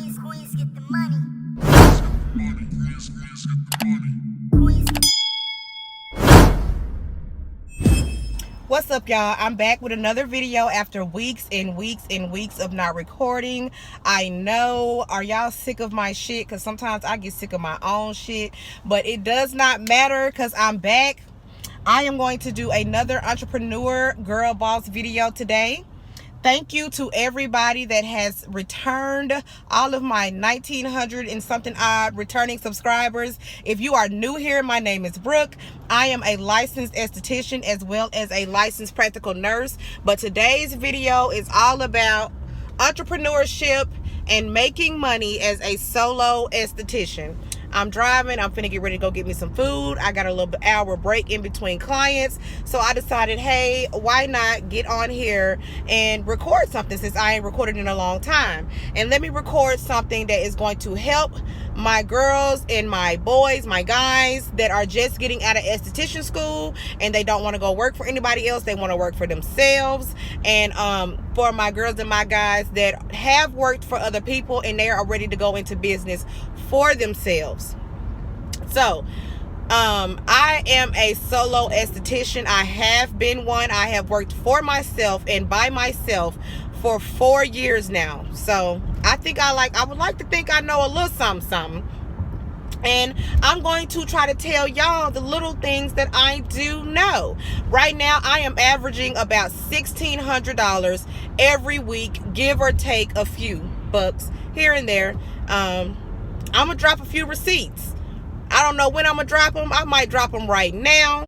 Queens get the money. Queens get the money. What's up, y'all? I'm back with another video after weeks and weeks and weeks of not recording. I know, are y'all sick of my shit? Because sometimes I get sick of my own shit, but it does not matter because I'm back. I am going to do another entrepreneur girl boss video today. Thank you to everybody that has returned, all of my 1,900 and something odd returning subscribers. If you are new here, my name is Brooke. I am a licensed esthetician as well as a licensed practical nurse. But today's video is all about entrepreneurship and making money as a solo esthetician. I'm driving. I'm finna get ready to go get me some food. I got a little hour break in between clients. So I decided, hey, why not get on here and record something since I ain't recorded in a long time. And let me record something that is going to help my girls and my boys, my guys that are just getting out of esthetician school and they don't want to go work for anybody else. They want to work for themselves. And for my girls and my guys that have worked for other people and they are ready to go into business for themselves. So I am a solo esthetician. I have been one. I have worked for myself and by myself for 4 years now. So I think I would like to think I know a little something. And I'm going to try to tell y'all the little things that I do know. Right now, I am averaging about $1,600 every week, give or take a few bucks here and there. I'm going to drop a few receipts. I don't know when I'm going to drop them. I might drop them right now.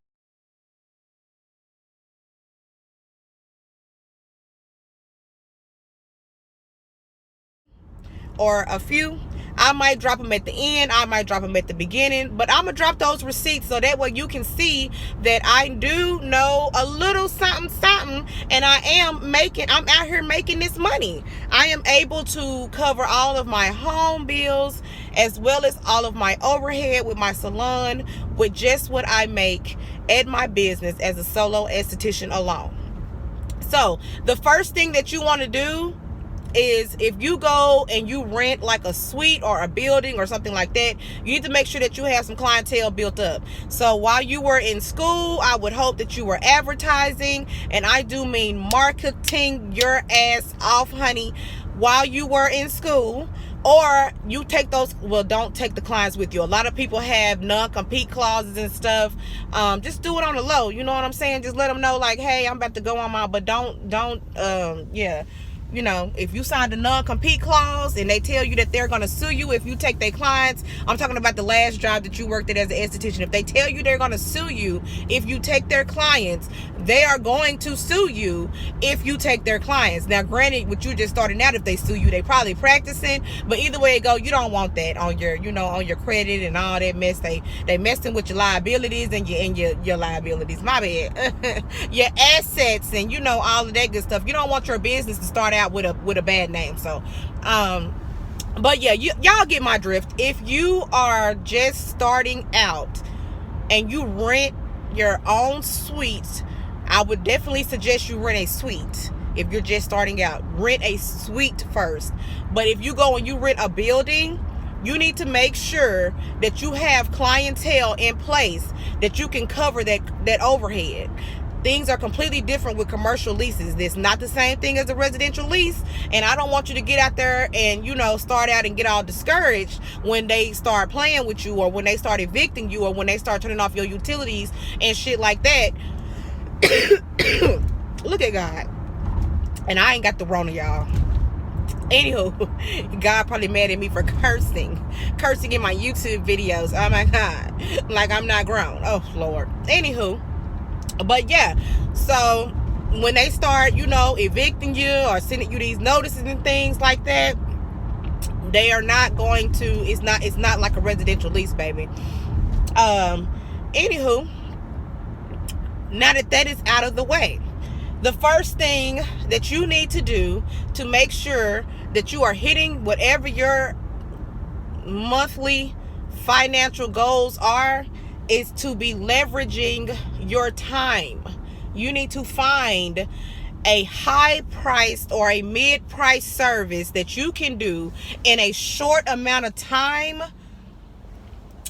Or a few. I might drop them at the end. I might drop them at the beginning. But I'm going to drop those receipts so that way you can see that I do know a little something. And I'm out here making this money. I am able to cover all of my home bills as well as all of my overhead with my salon with just what I make at my business as a solo esthetician alone. So the first thing that you want to do is if you go and you rent like a suite or a building or something like that, you need to make sure that you have some clientele built up. So while you were in school, I would hope that you were advertising, and I do mean marketing your ass off, honey, while you were in school. Or you take those, well, don't take the clients with you. A lot of people have non-compete clauses and stuff. Just do it on the low. You know what I'm saying? Just let them know like, hey, I'm about to go on my, but yeah. You know, if you signed a non-compete clause and they tell you that they're going to sue you if you take their clients, I'm talking about the last job that you worked at as an esthetician. If they tell you they're going to sue you if you take their clients, they are going to sue you if you take their clients. Now, granted, with you just starting out, if they sue you, they probably practicing. But either way it go, you don't want that on your, on your credit and all that mess. They messing with your liabilities and your liabilities. My bad. Your assets and all of that good stuff. You don't want your business to start out with a bad name. So but yeah, y'all get my drift. If you are just starting out and you rent your own suites, I would definitely suggest you rent a suite. If you're just starting out, rent a suite first. But if you go and you rent a building, you need to make sure that you have clientele in place that you can cover that overhead. Things are completely different with commercial leases. It's not the same thing as a residential lease. And I don't want you to get out there and, start out and get all discouraged when they start playing with you or when they start evicting you or when they start turning off your utilities and shit like that. Look at God. And I ain't got the Rona, y'all. Anywho, God probably mad at me for cursing in my YouTube videos. Oh my God. Like I'm not grown. Oh Lord. Anywho. But yeah, so when they start, evicting you or sending you these notices and things like that, they are not going to, it's not like a residential lease, baby. Anywho, now that is out of the way, the first thing that you need to do to make sure that you are hitting whatever your monthly financial goals are is to be leveraging your time. You need to find a high priced or a mid priced service that you can do in a short amount of time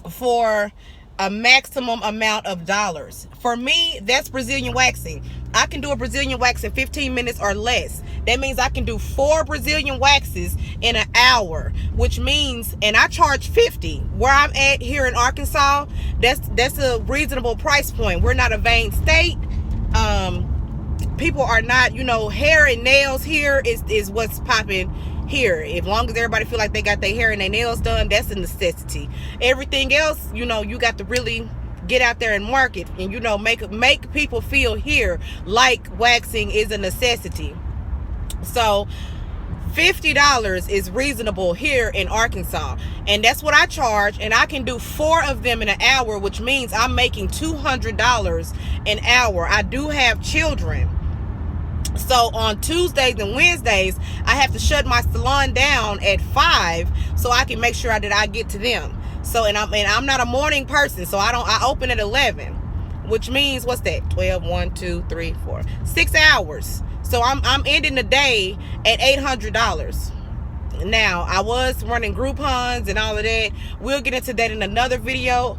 for a maximum amount of dollars. For me, that's Brazilian waxing. I can do a Brazilian wax in 15 minutes or less. That means I can do 4 Brazilian waxes in an hour, which means, and I charge $50. Where I'm at here in Arkansas, that's a reasonable price point. We're not a vain state. People are not, hair and nails here is what's popping here. As long as everybody feel like they got their hair and their nails done, that's a necessity. Everything else, you got to really get out there and market and make people feel here like waxing is a necessity. So $50 is reasonable here in Arkansas, and that's what I charge, and I can do 4 of them in an hour, which means I'm making $200 an hour. I do have children, so on Tuesdays and Wednesdays I have to shut my salon down at 5 so I can make sure that I get to them. So and I'm not a morning person, so I open at 11, which means, what's that? 12, 1, 2, 3, 4, 6 hours. So I'm ending the day at $800. Now, I was running Groupons and all of that. We'll get into that in another video.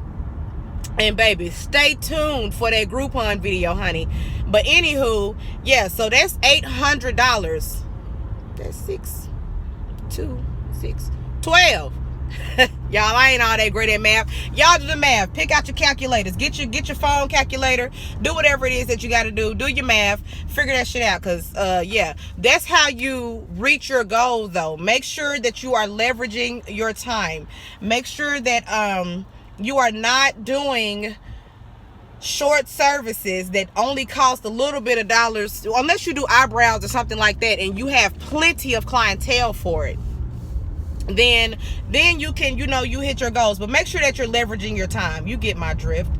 And baby, stay tuned for that Groupon video, honey. But anywho, yeah, so that's $800. That's 6, 2, 6, 12. Y'all, I ain't all that great at math. Y'all do the math. Pick out your calculators. Get your phone calculator. Do whatever it is that you got to do. Do your math. Figure that shit out. Because, yeah, that's how you reach your goal, though. Make sure that you are leveraging your time. Make sure that you are not doing short services that only cost a little bit of dollars. Unless you do eyebrows or something like that and you have plenty of clientele for it. Then you can, you hit your goals. But make sure that you're leveraging your time. You get my drift.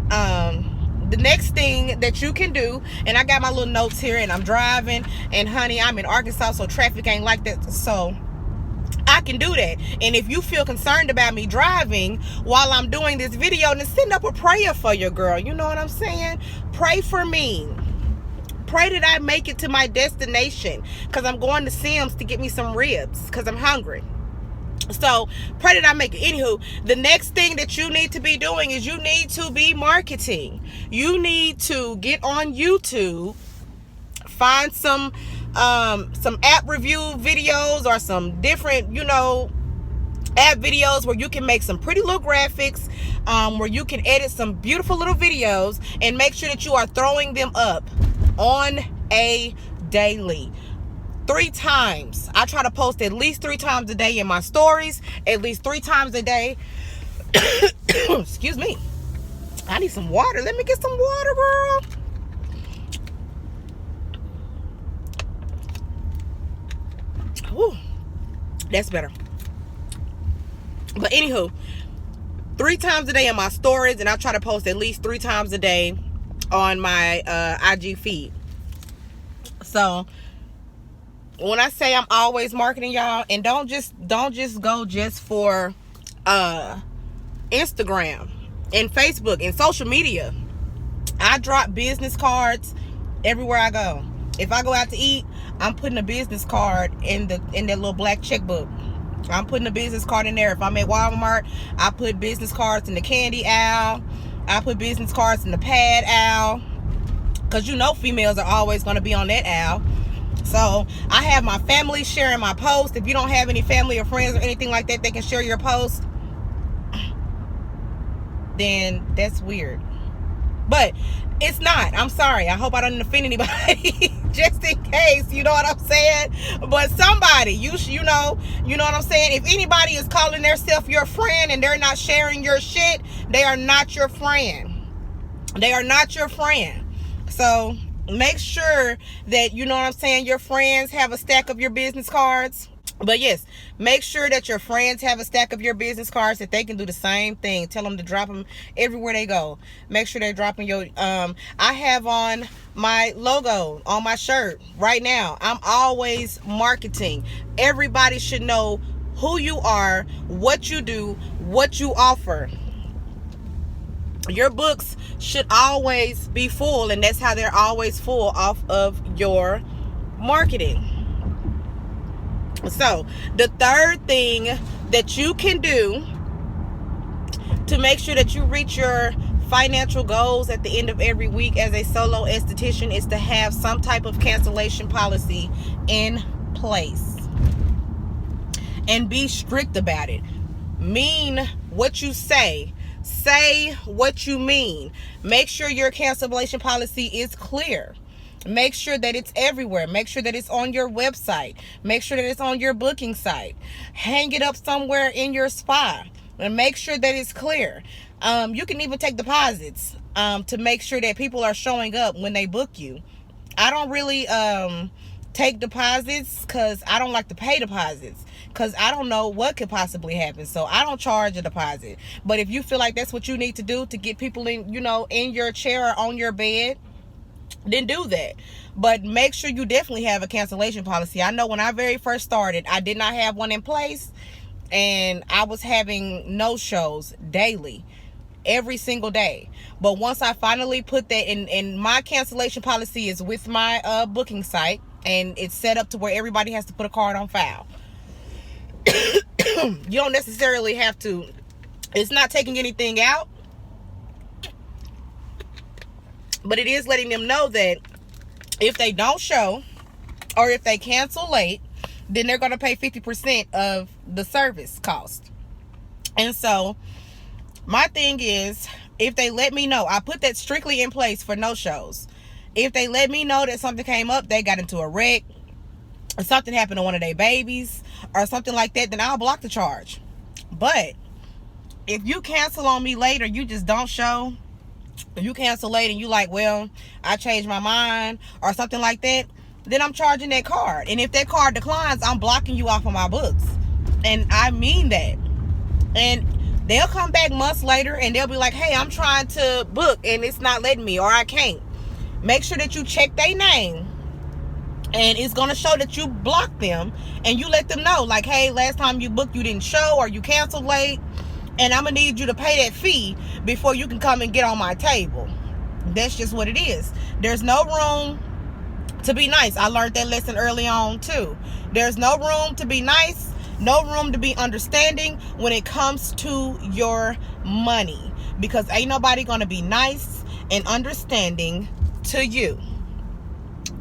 The next thing that you can do, and I got my little notes here and I'm driving, and honey, I'm in Arkansas, so traffic ain't like that, so I can do that. And if you feel concerned about me driving while I'm doing this video, then send up a prayer for your girl. You know what I'm saying? Pray for me. Pray that I make it to my destination, because I'm going to Sam's to get me some ribs because I'm hungry. So pray that I make it. Anywho, the next thing that you need to be doing is you need to be marketing. You need to get on YouTube, find some app review videos or some different, app videos where you can make some pretty little graphics, where you can edit some beautiful little videos, and make sure that you are throwing them up on a daily. 3 times. I try to post at least 3 times a day in my stories, at least 3 times a day. Excuse me. I need some water. Let me get some water, girl. Whew. That's better. But anywho, 3 times a day in my stories, and I try to post at least 3 times a day on my IG feed. So when I say I'm always marketing, y'all, and don't just go just for Instagram and Facebook and social media. I drop business cards everywhere I go. If I go out to eat, I'm putting a business card in that little black checkbook. I'm putting a business card in there. If I'm at Walmart, I put business cards in the candy aisle. I put business cards in the pad aisle, because females are always going to be on that aisle. So I have my family sharing my post. If you don't have any family or friends or anything like that, they can share your post. Then that's weird. But it's not. I'm sorry. I hope I don't offend anybody. Just in case, you know what I'm saying? But somebody, you know what I'm saying? If anybody is calling themselves your friend and they're not sharing your shit, they are not your friend. They are not your friend. So make sure that, you know what I'm saying, your friends have a stack of your business cards. But yes, make sure that your friends have a stack of your business cards, that they can do the same thing. Tell them to drop them everywhere they go. Make sure they're dropping your I have on my logo on my shirt right now. I'm always marketing. Everybody should know who you are, what you do, what you offer. Your books should always be full, and that's how they're always full off of your marketing. So the third thing that you can do to make sure that you reach your financial goals at the end of every week as a solo esthetician is to have some type of cancellation policy in place and be strict about it. Mean what you say. Say what you mean. Make sure your cancellation policy is clear. Make sure that it's everywhere. Make sure that it's on your website. Make sure that it's on your booking site. Hang it up somewhere in your spa. And make sure that it's clear. You can even take deposits to make sure that people are showing up when they book you. I don't really take deposits because I don't like to pay deposits, because I don't know what could possibly happen. So I don't charge a deposit. But if you feel like that's what you need to do to get people in, in your chair or on your bed, then do that. But make sure you definitely have a cancellation policy. I know when I very first started, I did not have one in place, and I was having no shows daily, every single day. But once I finally put that in, my cancellation policy is with my booking site, and it's set up to where everybody has to put a card on file. You don't necessarily have to, it's not taking anything out, but it is letting them know that if they don't show or if they cancel late, then they're going to pay 50% of the service cost. And so my thing is, if they let me know, I put that strictly in place for no shows. If they let me know that something came up, they got into a wreck, or something happened to one of their babies or something like that, then I'll block the charge. But if you cancel on me later, you just don't show, you cancel late and you like, well, I changed my mind or something like that, then I'm charging that card. And if that card declines, I'm blocking you off of my books. And I mean that. And they'll come back months later and they'll be like, hey, I'm trying to book and it's not letting me, or I can't. Make sure that you check their name, and it's going to show that you blocked them, and you let them know, like, hey, last time you booked, you didn't show, or you canceled late, and I'm going to need you to pay that fee before you can come and get on my table. That's just what it is. There's no room to be nice. I learned that lesson early on too. There's no room to be nice, no room to be understanding when it comes to your money, because ain't nobody going to be nice and understanding to you.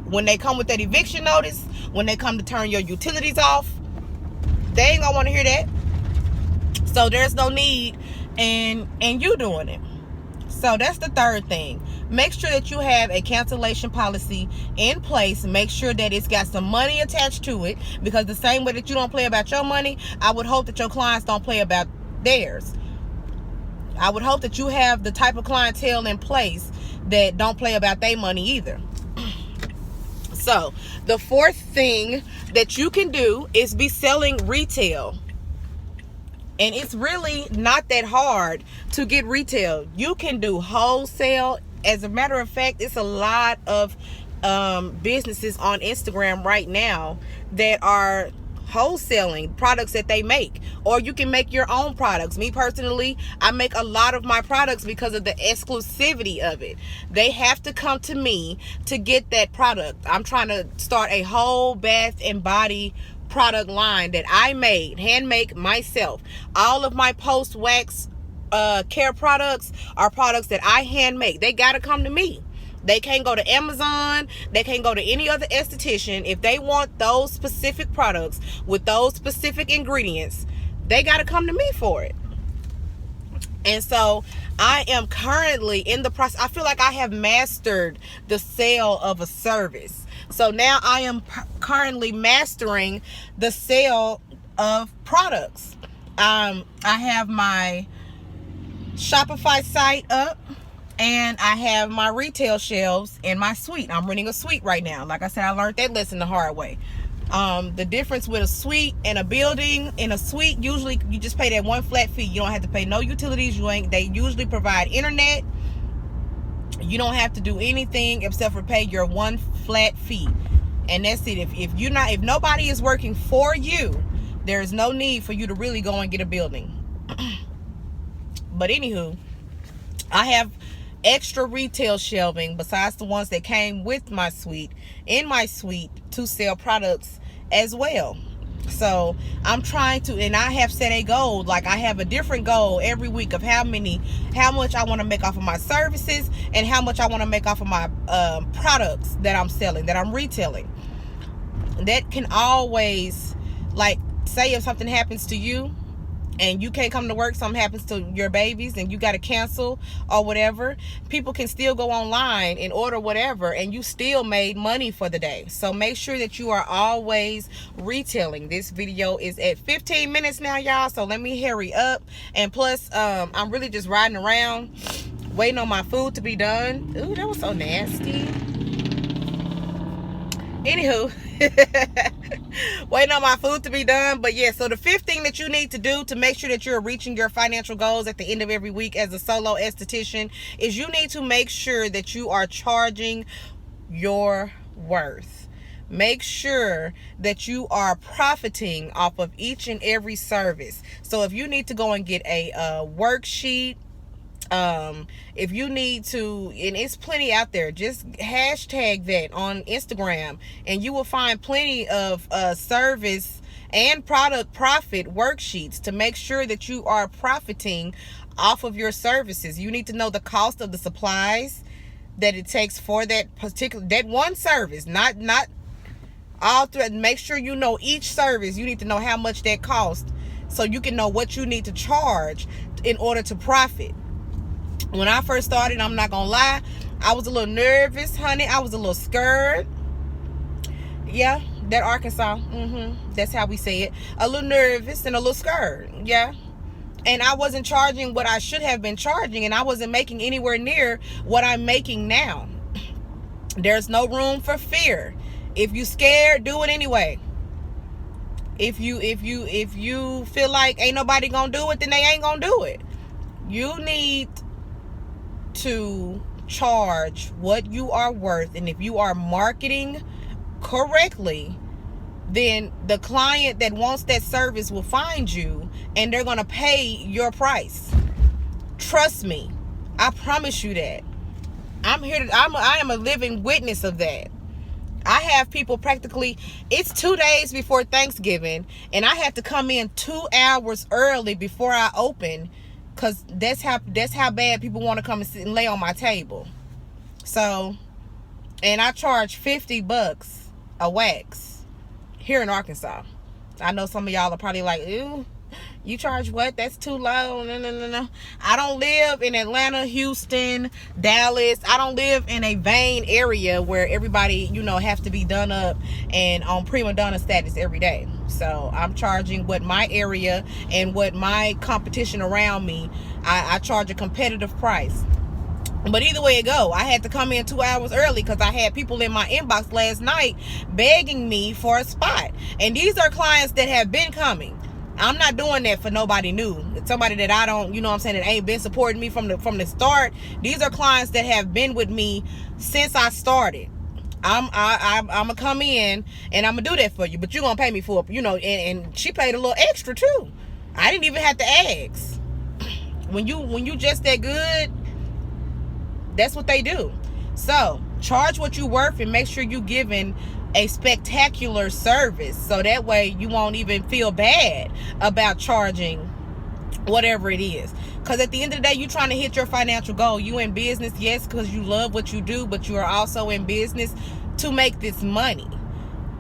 When they come with that eviction notice, when they come to turn your utilities off, they ain't gonna want to hear that. So there's no need in you doing it. So that's the third thing. Make sure that you have a cancellation policy in place. Make sure that it's got some money attached to it, because the same way that you don't play about your money, I would hope that your clients don't play about theirs. I would hope that you have the type of clientele in place that don't play about their money either. So the fourth thing that you can do is be selling retail. And it's really not that hard to get retail. You can do wholesale. As a matter of fact, it's a lot of businesses on Instagram right now that are wholesaling products that they make, or you can make your own products. Me personally, I make a lot of my products because of the exclusivity of it. They have to come to me to get that product. I'm trying to start a whole bath and body product line that I hand make myself. All of my post wax care products are products that I hand make. They got to come to me. They can't go to Amazon. They can't go to any other esthetician. If they want those specific products with those specific ingredients, they got to come to me for it. And so I am currently in the process. I feel like I have mastered the sale of a service. So now I am currently mastering the sale of products. I have my Shopify site up, and I have my retail shelves in my suite. I'm renting a suite right now. Like I said, I learned that lesson the hard way. The difference with a suite and a building, in a suite, usually you just pay that one flat fee. You don't have to pay no utilities. They usually provide internet. You don't have to do anything except for pay your one flat fee. And that's it. If nobody is working for you, there's no need for you to really go and get a building. But anywho, I have extra retail shelving besides the ones that came with my suite, in my suite, to sell products as well. So I'm trying to, and I have set a goal. Like, I have a different goal every week of how much I want to make off of my services and how much I want to make off of my products that I'm selling, that I'm retailing. That can always, like, say if something happens to you and you can't come to work, something happens to your babies and you got to cancel or whatever, people can still go online and order whatever, and you still made money for the day. So make sure that you are always retailing. This video is at 15 minutes now, y'all, so let me hurry up. And plus, I'm really just riding around waiting on my food to be done. Ooh, that was so nasty. Anywho, waiting on my food to be done. But yeah, so the fifth thing that you need to do to make sure that you're reaching your financial goals at the end of every week as a solo esthetician is you need to make sure that you are charging your worth. Make sure that you are profiting off of each and every service. So if you need to go and get a worksheet, if you need to, and it's plenty out there, just hashtag that on Instagram and you will find plenty of service and product profit worksheets to make sure that you are profiting off of your services. You need to know the cost of the supplies that it takes for that one service, not all through. Make sure you know each service. You need to know how much that costs so you can know what you need to charge in order to profit. When I first started, I'm not gonna lie, I was a little nervous, honey. I was a little scared. Yeah, that Arkansas. That's how we say it. A little nervous and a little scared. Yeah. And I wasn't charging what I should have been charging, and I wasn't making anywhere near what I'm making now. There's no room for fear. If you scared, do it anyway. If you feel like ain't nobody gonna do it, then they ain't gonna do it. You need to charge what you are worth, and if you are marketing correctly, then the client that wants that service will find you and they're gonna pay your price. Trust me, I promise you that. I am a living witness of that. I have people practically, it's 2 days before Thanksgiving and I have to come in 2 hours early before I open, because that's how bad people want to come and sit and lay on my table. So, and I charge $50 a wax here in Arkansas. I know some of y'all are probably like, "Ooh, you charge what? That's too low." No. I don't live in Atlanta, Houston, Dallas. I don't live in a vain area where everybody, have to be done up and on prima donna status every day. So I'm charging what my area and what my competition around me, I charge a competitive price. But either way it go, I had to come in 2 hours early because I had people in my inbox last night begging me for a spot. And these are clients that have been coming. I'm not doing that for nobody new. It's somebody that I don't, that ain't been supporting me from the start. These are clients that have been with me since I started. I'm gonna come in and I'm gonna do that for you, but you're gonna pay me for it, and she paid a little extra too. I didn't even have to ask. When you just that good, that's what they do. So charge what you worth and make sure you giving a spectacular service, so that way you won't even feel bad about charging whatever it is. Because at the end of the day, you're trying to hit your financial goal. You in business, yes, because you love what you do, but you are also in business to make this money,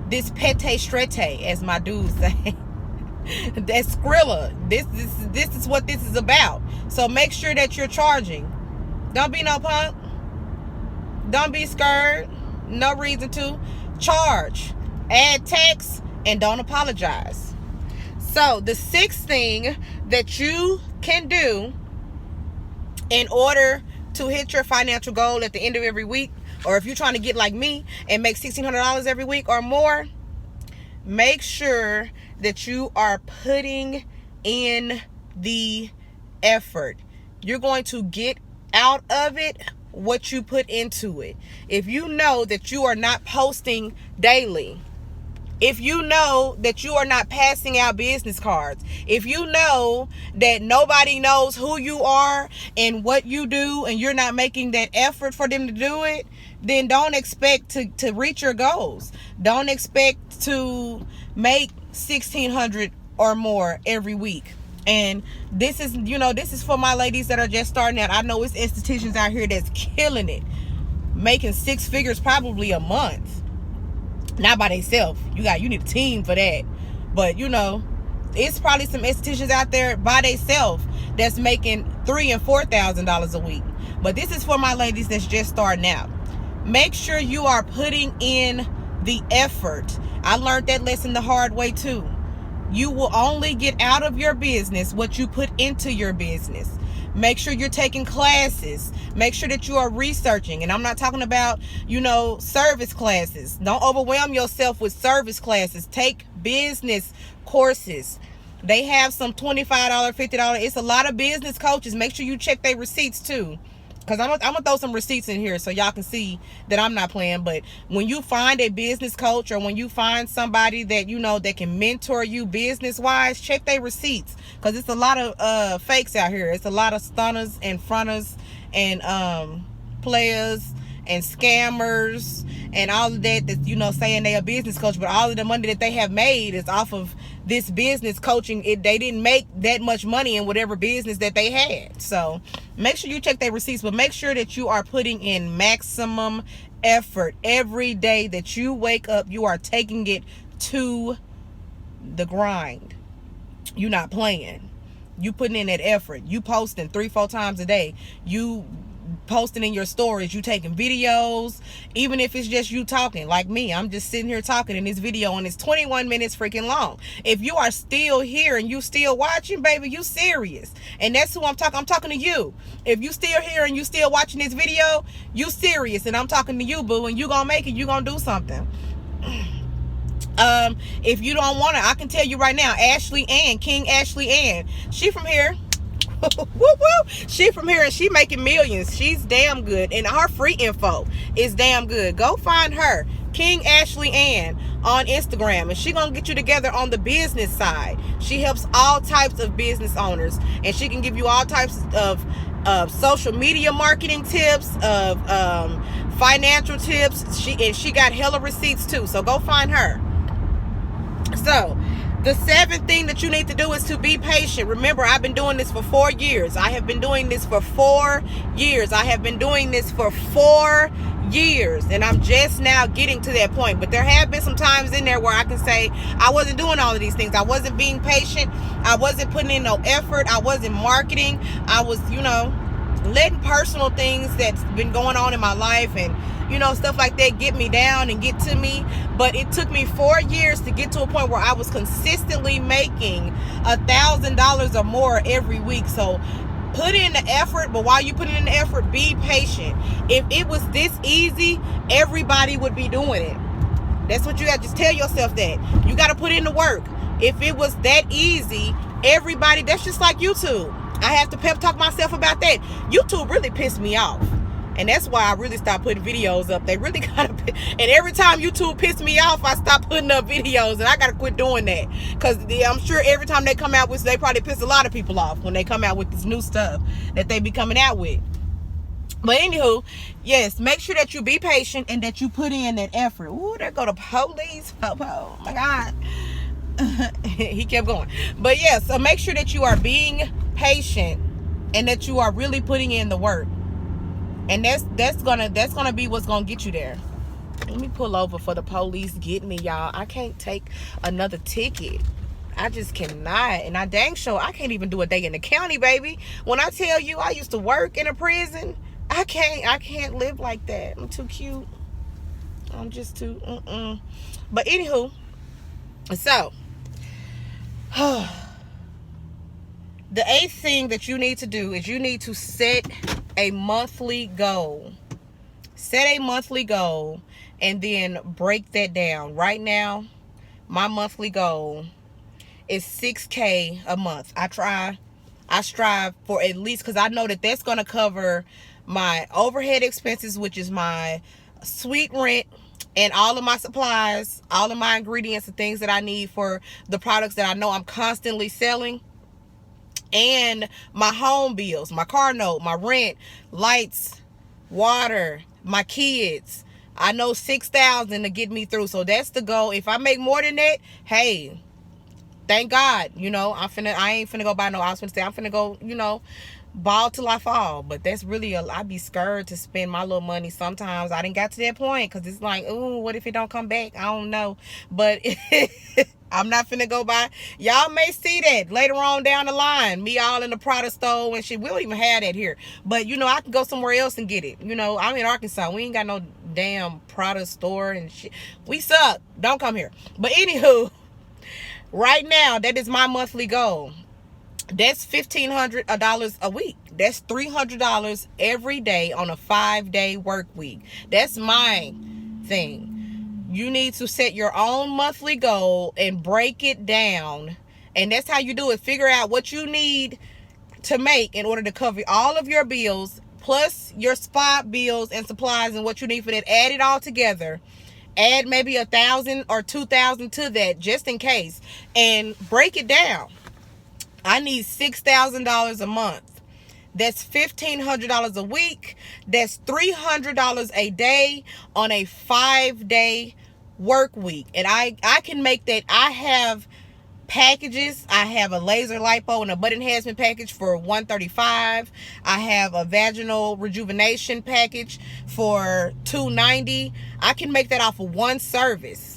this pete strete, as my dudes say. That's Skrilla. This is what this is about. So make sure that you're charging. Don't be no punk. Don't be scared. No reason to. Charge. Add text and don't apologize. So the sixth thing that you can do in order to hit your financial goal at the end of every week, or if you're trying to get like me and make $1,600 every week or more, make sure that you are putting in the effort. You're going to get out of it what you put into it. If you know that you are not posting daily, If you know that you are not passing out business cards, if you know that nobody knows who you are and what you do, and you're not making that effort for them to do it, then don't expect to reach your goals. Don't expect to make $1,600 or more every week. And this is, this is for my ladies that are just starting out. I know it's estheticians out here that's killing it, making 6 figures probably a month. Not by themselves. You need a team for that. But it's probably some estheticians out there by themselves that's making $3,000 and $4,000 a week. But this is for my ladies that's just starting out. Make sure you are putting in the effort. I learned that lesson the hard way too. You will only get out of your business what you put into your business. Make sure you're taking classes. Make sure that you are researching. And I'm not talking about, service classes. Don't overwhelm yourself with service classes. Take business courses. They have some $25, $50. It's a lot of business coaches. Make sure you check their receipts too. Because I'm going to throw some receipts in here so y'all can see that I'm not playing. But when you find a business coach, or when you find somebody that that can mentor you business-wise, check their receipts. Because it's a lot of fakes out here. It's a lot of stunners and fronters and players and scammers and all of that saying they a business coach, but all of the money that they have made is off of this business coaching. They didn't make that much money in whatever business that they had. So make sure you check their receipts, but make sure that you are putting in maximum effort every day that you wake up. You are taking it to the grind. You're not playing. You putting in that effort. You posting 3-4 times a day. You posting in your stories. You taking videos, even if it's just you talking. Like me, I'm just sitting here talking in this video, and it's 21 minutes freaking long. If you are still here and you still watching, baby, you serious. And that's who I'm talking. I'm talking to you. If you still here and you still watching this video, you serious. And I'm talking to you, boo. And you gonna make it. You gonna do something. If you don't want to, I can tell you right now, Ashley Ann, King Ashley Ann, she from here. Woo woo. She from here and she making millions. She's damn good, and her free info is damn good. Go find her, King Ashley Ann, on Instagram, and she gonna get you together on the business side. She helps all types of business owners, and she can give you all types of social media marketing tips, of financial tips. She got hella receipts too. So go find her. So the 7th thing that you need to do is to be patient. Remember, I've been doing this for 4 years. I have been doing this for 4 years. I have been doing this for 4 years. And I'm just now getting to that point. But there have been some times in there where I can say I wasn't doing all of these things. I wasn't being patient. I wasn't putting in no effort. I wasn't marketing. I was, letting personal things that's been going on in my life and stuff like that get me down and get to me. But it took me 4 years to get to a point where I was consistently making $1,000 or more every week. So put in the effort, but while you put in the effort, be patient. If it was this easy, everybody would be doing it. That's what you got to just tell yourself, that you got to put in the work. If it was that easy, everybody, that's just like YouTube. I have to pep talk myself about that. YouTube really pissed me off. And that's why I really stopped putting videos up. They really gotta, and every time YouTube pissed me off, I stopped putting up videos, and I gotta quit doing that. Cause I'm sure every time they come out with, they probably piss a lot of people off when they come out with this new stuff that they be coming out with. But anywho, yes, make sure that you be patient and that you put in that effort. Ooh, there go the police. Oh my God. He kept going. But yeah, so make sure that you are being patient and that you are really putting in the work. And that's gonna be what's gonna get you there. Let me pull over for the police get me, y'all. I can't take another ticket. I just cannot. And I dang sure I can't even do a day in the county, baby. When I tell you I used to work in a prison, I can't live like that. I'm too cute. I'm just too But anywho, so the 8th thing that you need to do is you need to set a monthly goal. Set a monthly goal and then break that down. Right now, my monthly goal is $6,000 a month. I strive for at least, because I know that that's going to cover my overhead expenses, which is my suite rent, and all of my supplies, all of my ingredients and things that I need for the products that I know I'm constantly selling, and my home bills, my car note, my rent, lights, water, my kids. I know 6,000 to get me through. So that's the goal. If I make more than that, hey, thank God. You know, I ain't finna go buy no. I was finna say I'm finna go, you know, ball till I fall. But that's really I be scared to spend my little money sometimes. I didn't got to that point because it's like, ooh, what if it don't come back? I don't know. But I'm not finna go buy. Y'all may see that later on down the line. Me all in the product store and shit. We don't even have that here. But, you know, I can go somewhere else and get it. You know, I'm in Arkansas. We ain't got no damn product store and shit. We suck. Don't come here. But anywho, right now, that is my monthly goal. That's $1,500 a week. That's $300 every day on a 5-day work week. That's my thing. You need to set your own monthly goal and break it down. And that's how you do it. Figure out what you need to make in order to cover all of your bills, plus your spot bills and supplies and what you need for that. Add it all together. Add maybe 1,000 or 2,000 to that just in case. And break it down. I need $6,000 a month. That's $1,500 a week. That's $300 a day on a 5-day work week. And I can make that. I have packages. I have a laser lipo and a butt enhancement package for $135. I have a vaginal rejuvenation package for $290. I can make that off of one service.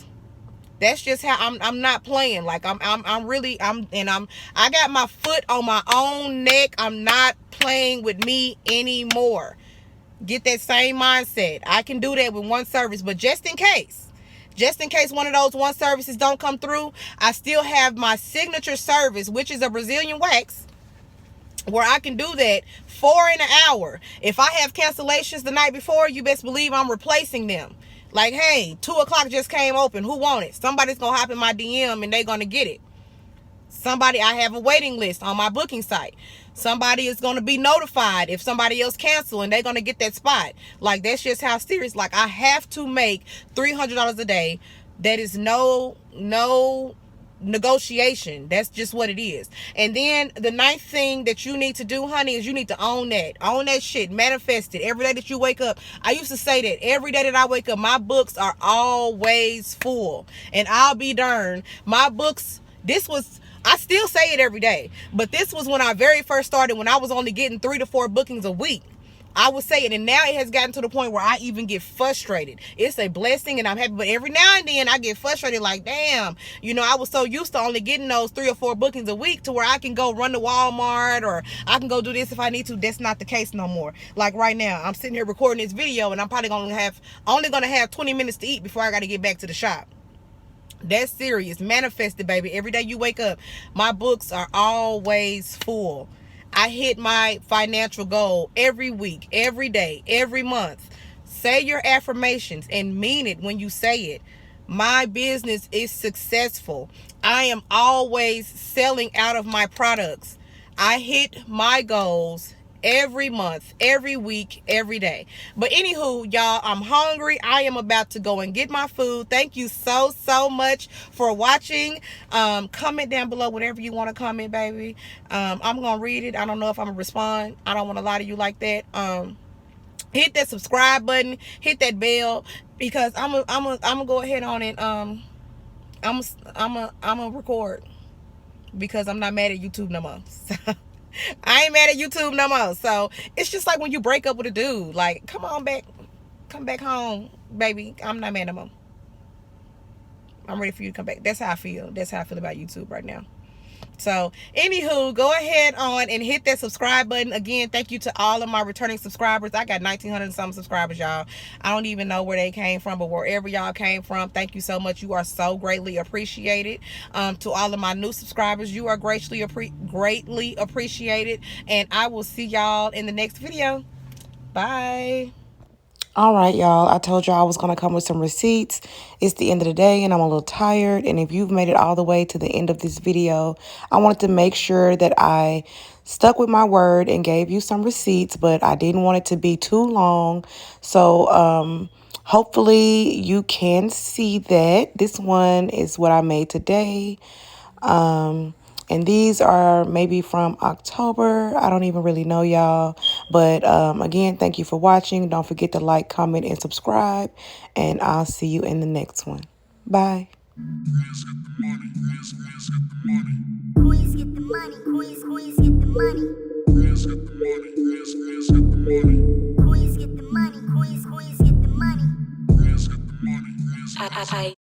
That's just how I'm not playing. Like I got my foot on my own neck. I'm not playing with me anymore. Get that same mindset. I can do that with one service, but just in case one of those one services don't come through, I still have my signature service, which is a Brazilian wax, where I can do that for an hour. If I have cancellations the night before, you best believe I'm replacing them. Like, hey, 2 o'clock just came open. Who want it? Somebody's going to hop in my DM and they're going to get it. I have a waiting list on my booking site. Somebody is going to be notified if somebody else cancel and they're going to get that spot. Like, that's just how serious. Like, I have to make $300 a day. That is no negotiation. That's just what it is. And then the ninth thing that you need to do, honey, is you need to own that shit. Manifest it every day that you wake up. I used to say that every day that I wake up, my books are always full. And I'll be darned, my books, I still say it every day, but this was when I very first started, when I was only getting 3 to 4 bookings a week. I would say it, and now it has gotten to the point where I even get frustrated. It's a blessing, and I'm happy, but every now and then I get frustrated, like, damn, you know, I was so used to only getting those 3 or 4 bookings a week to where I can go run to Walmart, or I can go do this if I need to. That's not the case no more. Like right now, I'm sitting here recording this video, and I'm probably only gonna have 20 minutes to eat before I got to get back to the shop. That's serious. Manifest it, baby. Every day you wake up, my books are always full. I hit my financial goal every week, every day, every month. Say your affirmations and mean it when you say it. My business is successful. I am always selling out of my products. I hit my goals every month, every week, every day. But anywho, y'all, I'm hungry. I am about to go and get my food. Thank you so much for watching. Comment down below whatever you want to comment, baby. I'm gonna read it. I don't know if I'm gonna respond. I don't want to lie to you like that. Hit that subscribe button, hit that bell, because I'm gonna go ahead on it. I'm gonna record, because I'm not mad at YouTube no more. I ain't mad at YouTube no more. So it's just like when you break up with a dude, like, come back home, baby. I'm not mad no more. I'm ready for you to come back. That's how I feel. That's how I feel about YouTube right now. So anywho, go ahead on and hit that subscribe button. Again, thank you to all of my returning subscribers. I got 1,900 and some subscribers, y'all. I don't even know where they came from, but wherever y'all came from, thank you so much. You are so greatly appreciated. To all of my new subscribers, you are greatly appreciated. And I will see y'all in the next video. Bye. All right, y'all. I told y'all I was going to come with some receipts. It's the end of the day, and I'm a little tired. And if you've made it all the way to the end of this video, I wanted to make sure that I stuck with my word and gave you some receipts, but I didn't want it to be too long. So Hopefully you can see that. This one is what I made today. And these are maybe from October. I don't even really know, y'all. But again, thank you for watching. Don't forget to like, comment, and subscribe. And I'll see you in the next one. Bye. Queens get the money. Queens get the money. Queens get the money. Queens get the money. Queens get the money. Queens get the money. Queens get the money. Queens get the money. Queens get the money.